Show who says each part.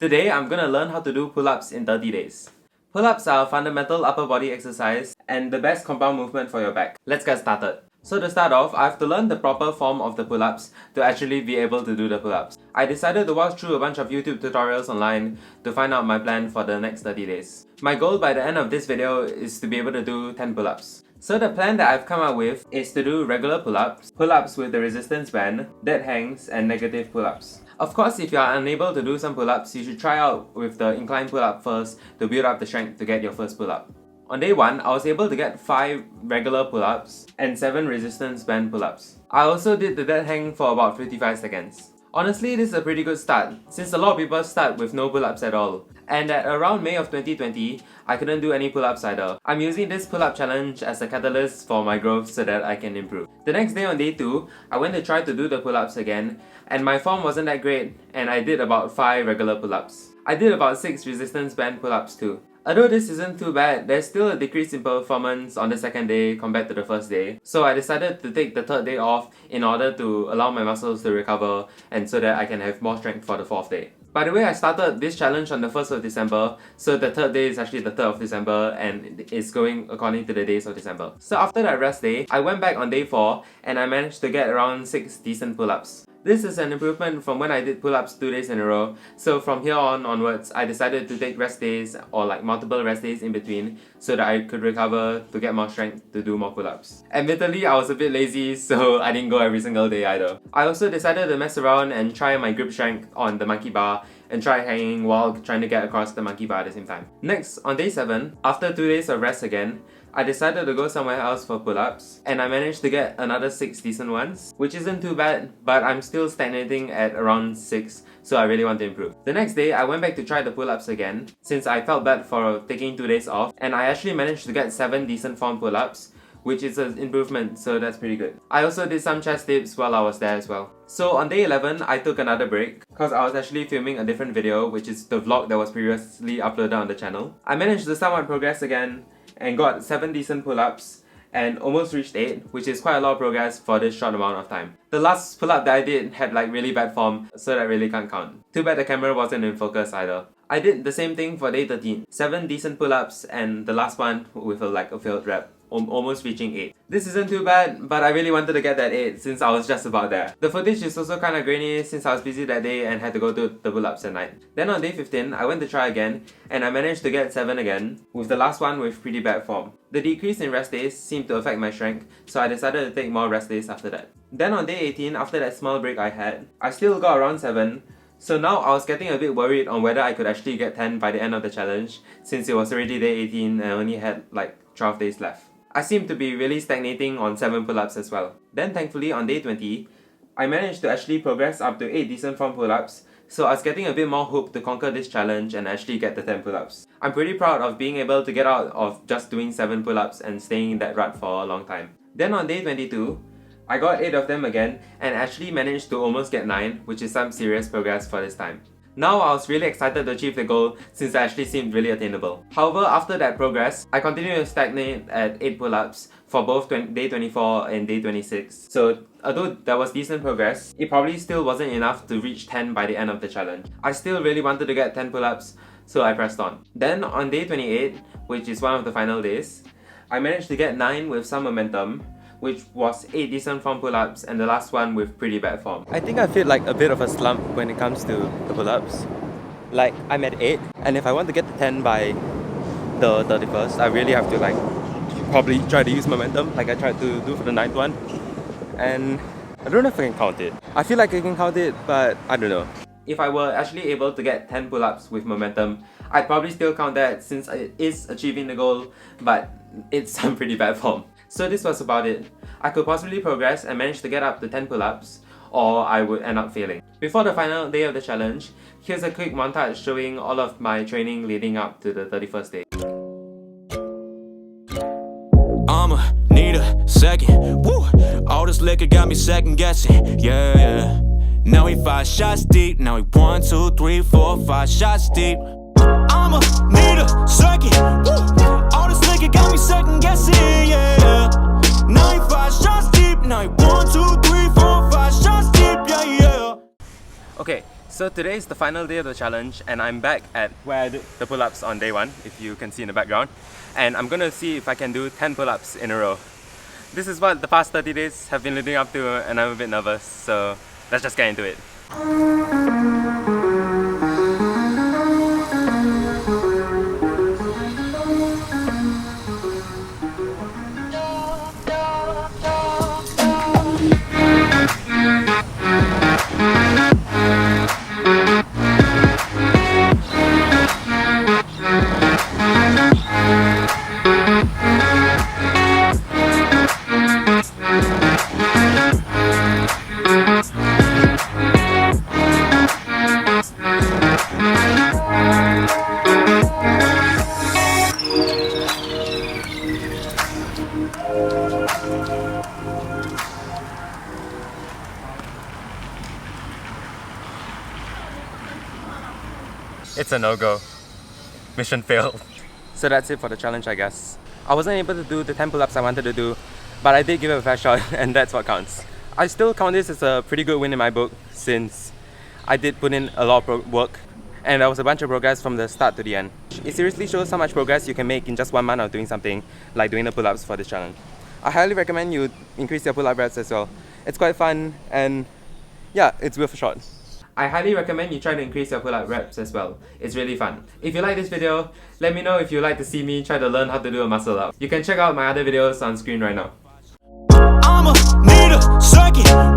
Speaker 1: Today, I'm gonna learn how to do pull-ups in 30 days. Pull-ups are a fundamental upper body exercise and the best compound movement for your back. Let's get started. So to start off, I have to learn the proper form of the pull-ups to actually be able to do the pull-ups. I decided to watch through a bunch of YouTube tutorials online to find out my plan for the next 30 days. My goal by the end of this video is to be able to do 10 pull-ups. So the plan that I've come up with is to do regular pull-ups, pull-ups with the resistance band, dead hangs, and negative pull-ups. Of course, if you are unable to do some pull-ups, you should try out with the incline pull-up first to build up the strength to get your first pull-up. On day 1, I was able to get 5 regular pull-ups and 7 resistance band pull-ups. I also did the dead hang for about 55 seconds. Honestly, this is a pretty good start, since a lot of people start with no pull-ups at all. And at around May of 2020, I couldn't do any pull-ups either. I'm using this pull-up challenge as a catalyst for my growth so that I can improve. The next day on day 2, I went to try to do the pull-ups again, and my form wasn't that great, and I did about 5 regular pull-ups. I did about 6 resistance band pull-ups too. Although this isn't too bad, there's still a decrease in performance on the second day compared to the first day. So I decided to take the third day off in order to allow my muscles to recover and so that I can have more strength for the fourth day. By the way, I started this challenge on the 1st of December, so the third day is actually the 3rd of December and it's going according to the days of December. So after that rest day, I went back on day 4 and I managed to get around 6 decent pull-ups. This is an improvement from when I did pull-ups 2 days in a row, so from here onwards, I decided to take rest days or like multiple rest days in between so that I could recover to get more strength to do more pull-ups. Admittedly, I was a bit lazy, so I didn't go every single day either. I also decided to mess around and try my grip strength on the monkey bar and try hanging while trying to get across the monkey bar at the same time. Next, on day 7, after 2 days of rest again, I decided to go somewhere else for pull-ups, and I managed to get another 6 decent ones, which isn't too bad, but I'm still stagnating at around 6, so I really want to improve. The next day, I went back to try the pull-ups again, since I felt bad for taking 2 days off, and I actually managed to get 7 decent form pull-ups, which is an improvement, so that's pretty good. I also did some chest dips while I was there as well. So on day 11, I took another break, because I was actually filming a different video, which is the vlog that was previously uploaded on the channel. I managed to somewhat progress again, and got 7 decent pull-ups and almost reached 8, which is quite a lot of progress for this short amount of time. The last pull-up that I did had like really bad form, so that really can't count. Too bad the camera wasn't in focus either. I did the same thing for day 13, 7 decent pull-ups and the last one with a failed rep, almost reaching 8. This isn't too bad, but I really wanted to get that 8 since I was just about there. The footage is also kinda grainy since I was busy that day and had to go to the pull-ups at night. Then on day 15, I went to try again and I managed to get 7 again, with the last one with pretty bad form. The decrease in rest days seemed to affect my strength, so I decided to take more rest days after that. Then on day 18, after that small break I had, I still got around 7, so now I was getting a bit worried on whether I could actually get 10 by the end of the challenge, since it was already day 18 and I only had like 12 days left. I seemed to be really stagnating on 7 pull-ups as well. Then thankfully on day 20, I managed to actually progress up to 8 decent form pull-ups, so I was getting a bit more hooked to conquer this challenge and actually get the 10 pull-ups. I'm pretty proud of being able to get out of just doing 7 pull-ups and staying in that rut for a long time. Then on day 22, I got 8 of them again and actually managed to almost get 9, which is some serious progress for this time. Now I was really excited to achieve the goal since it actually seemed really attainable. However, after that progress, I continued to stagnate at 8 pull-ups for both day 24 and day 26. So although there was decent progress, it probably still wasn't enough to reach 10 by the end of the challenge. I still really wanted to get 10 pull-ups, so I pressed on. Then on day 28, which is one of the final days, I managed to get 9 with some momentum, which was 8 decent form pull-ups and the last one with pretty bad form. I think I feel like a bit of a slump when it comes to the pull-ups. Like, I'm at 8, and if I want to get to 10 by the 31st, I really have to like probably try to use momentum like I tried to do for the 9th one. And I don't know if I can count it. I feel like I can count it, but I don't know. If I were actually able to get 10 pull-ups with momentum, I'd probably still count that since it is achieving the goal, but it's some pretty bad form. So this was about it. I could possibly progress and manage to get up to 10 pull-ups, or I would end up failing. Before the final day of the challenge, here's a quick montage showing all of my training leading up to the 31st day.
Speaker 2: I'ma need a second, woo. All this liquor got me second guessing, yeah. Now he 5 shots deep, now he 1, 2, 3, 4, 5 shots deep. I'ma need a second, woo. All this liquor got me second guessing, yeah. Now he 5 shots deep, now he 1, 2, 3, 4, 5 shots deep, yeah.
Speaker 1: Okay, So today is the final day of the challenge and I'm back at where I did the pull-ups on day 1, if you can see in the background. And I'm gonna see if I can do 10 pull-ups in a row. This is what the past 30 days have been leading up to and I'm a bit nervous, so let's just get into it. It's a no-go. Mission failed. So that's it for the challenge, I guess. I wasn't able to do the 10 pull-ups I wanted to do, but I did give it a fair shot and that's what counts. I still count this as a pretty good win in my book since I did put in a lot of work and there was a bunch of progress from the start to the end. It seriously shows how much progress you can make in just 1 month of doing something like doing the pull-ups for this challenge. I highly recommend you increase your pull-up reps as well. It's quite fun and yeah, it's worth a shot. I highly recommend you try to increase your pull-up reps as well. It's really fun. If you like this video, let me know if you'd like to see me try to learn how to do a muscle up. You can check out my other videos on screen right now.
Speaker 2: I'ma need a second.